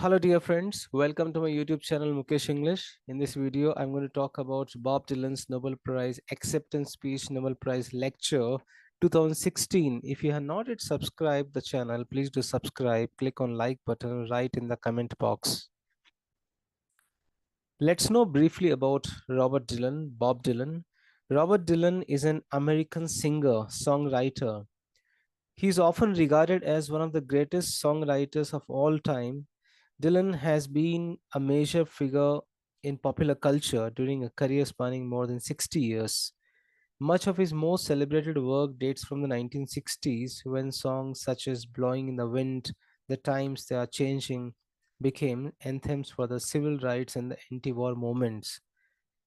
Hello dear friends, welcome to my YouTube channel Mukesh English. In this video, I'm going to talk about Bob Dylan's Nobel Prize Acceptance Speech Nobel Prize Lecture 2016. If you have not yet subscribed the channel, please do subscribe, click on like button and write in the comment box. Let's know briefly about Robert Dylan, Bob Dylan. Robert Dylan is an American singer, songwriter. He is often regarded as one of the greatest songwriters of all time. Dylan has been a major figure in popular culture during a career spanning more than 60 years. Much of his most celebrated work dates from the 1960s when songs such as Blowing in the Wind, The Times They Are Changing became anthems for the civil rights and the anti war movements.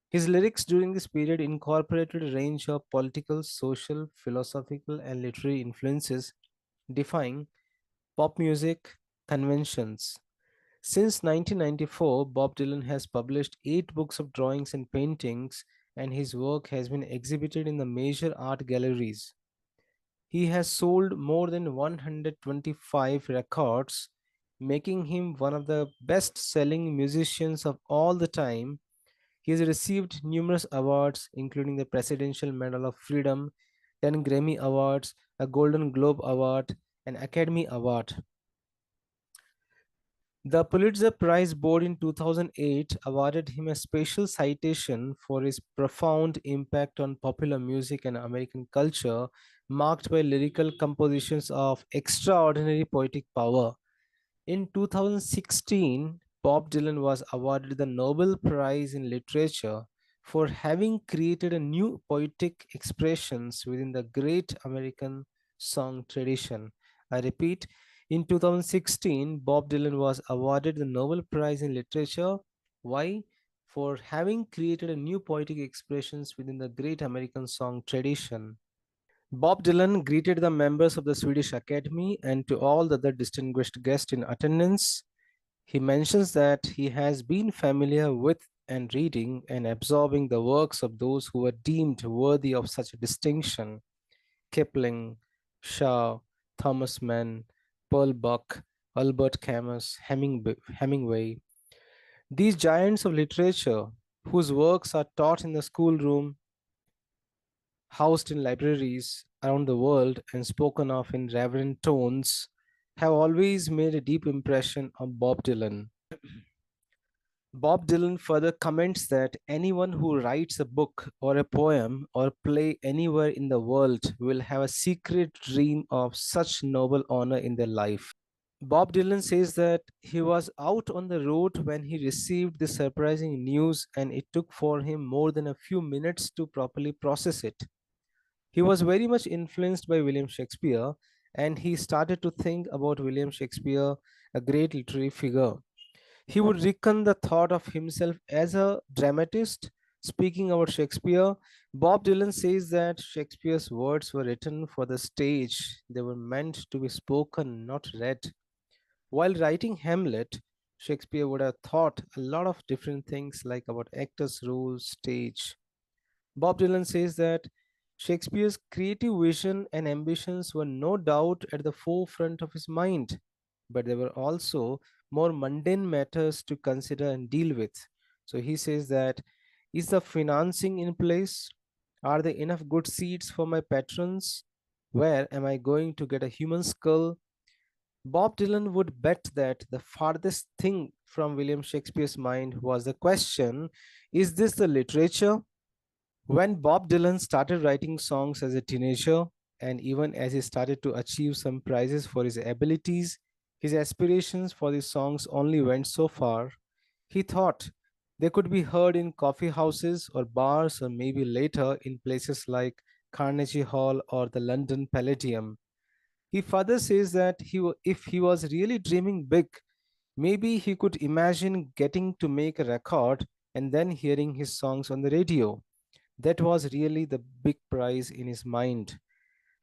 His lyrics during this period incorporated a range of political, social, philosophical, and literary influences, defying pop music conventions. Since 1994, Bob Dylan has published 8 books of drawings and paintings, and his work has been exhibited in the major art galleries. He has sold more than 125 records, making him one of the best selling musicians of all the time. He has received numerous awards, including the Presidential Medal of Freedom, 10 Grammy Awards, a Golden Globe Award, an Academy Award. The Pulitzer Prize Board in 2008 awarded him a special citation for his profound impact on popular music and American culture, marked by lyrical compositions of extraordinary poetic power. In 2016, Bob Dylan was awarded the Nobel Prize in Literature for having created a new poetic expressions within the great American song tradition. I repeat, in 2016, Bob Dylan was awarded the Nobel Prize in Literature. Why? For having created a new poetic expressions within the great American song tradition. Bob Dylan greeted the members of the Swedish Academy and to all the other distinguished guests in attendance. He mentions that he has been familiar with and reading and absorbing the works of those who were deemed worthy of such a distinction: Kipling, Shaw, Thomas Mann, Pearl Buck, Albert Camus, Hemingway. These giants of literature, whose works are taught in the schoolroom, housed in libraries around the world, and spoken of in reverent tones, have always made a deep impression on Bob Dylan. Bob Dylan further comments that anyone who writes a book or a poem or play anywhere in the world will have a secret dream of such noble honor in their life. Bob Dylan says that he was out on the road when he received this surprising news, and it took for him more than a few minutes to properly process it. He was very much influenced by William Shakespeare, and he started to think about William Shakespeare, a great literary figure. He would reckon the thought of himself as a dramatist. Speaking about Shakespeare, Bob Dylan says that Shakespeare's words were written for the stage. They were meant to be spoken, not read. While writing Hamlet, Shakespeare would have thought a lot of different things like about actors' roles, stage. Bob Dylan says that Shakespeare's creative vision and ambitions were no doubt at the forefront of his mind, but there were also more mundane matters to consider and deal with. So he says that, is the financing in place? Are there enough good seats for my patrons? Where am I going to get a human skull? Bob Dylan would bet that the farthest thing from William Shakespeare's mind was the question, is this the literature? When Bob Dylan started writing songs as a teenager, and even as he started to achieve some prizes for his abilities, his aspirations for these songs only went so far. He thought they could be heard in coffee houses or bars, or maybe later in places like Carnegie Hall or the London Palladium. He further says that if he was really dreaming big, maybe he could imagine getting to make a record and then hearing his songs on the radio. That was really the big prize in his mind.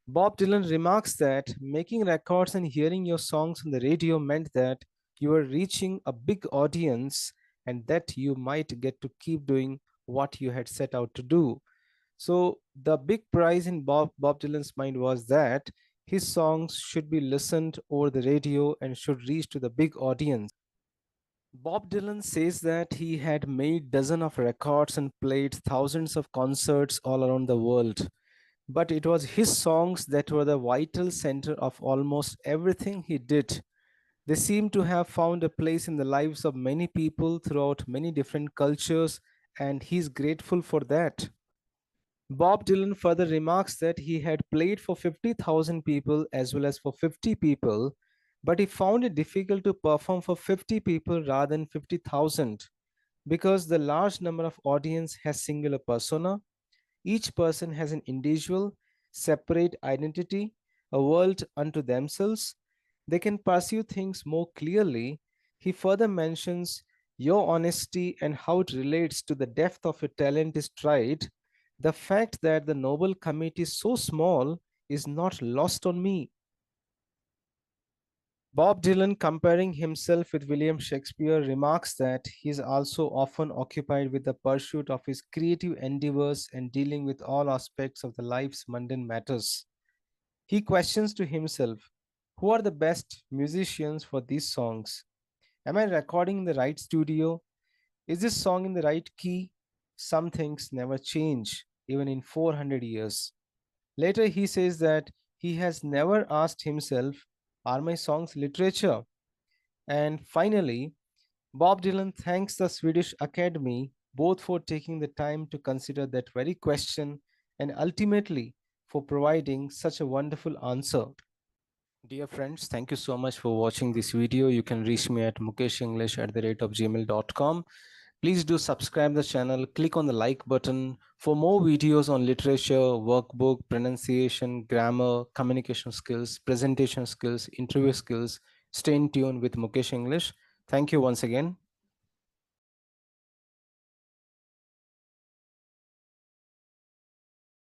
Bob Dylan remarks that making records and hearing your songs on the radio meant that you were reaching a big audience and that you might get to keep doing what you had set out to do. So, the big prize in Bob Dylan's mind was that his songs should be listened over the radio and should reach to the big audience. Bob Dylan says that he had made dozens of records and played thousands of concerts all around the world. But it was his songs that were the vital center of almost everything he did. They seem to have found a place in the lives of many people throughout many different cultures, and he's grateful for that. Bob Dylan further remarks that he had played for 50,000 people as well as for 50 people, but he found it difficult to perform for 50 people rather than 50,000 because the large number of audience has singular persona. Each person has an individual, separate identity, a world unto themselves. They can pursue things more clearly. He further mentions your honesty and how it relates to the depth of your talent is tried. The fact that the Nobel Committee is so small is not lost on me. Bob Dylan, comparing himself with William Shakespeare, remarks that he is also often occupied with the pursuit of his creative endeavors and dealing with all aspects of the life's mundane matters. He questions to himself, who are the best musicians for these songs? Am I recording in the right studio? Is this song in the right key? Some things never change, even in 400 years. Later, he says that he has never asked himself, are my songs literature? And finally, Bob Dylan thanks the Swedish Academy both for taking the time to consider that very question and ultimately for providing such a wonderful answer. Dear friends, thank you so much for watching this video. You can reach me at mukeshenglish@gmail.com. Please do subscribe the channel, click on the like button for more videos on literature, workbook, pronunciation, grammar, communication skills, presentation skills, interview skills. Stay in tune with Mukesh English. Thank you once again.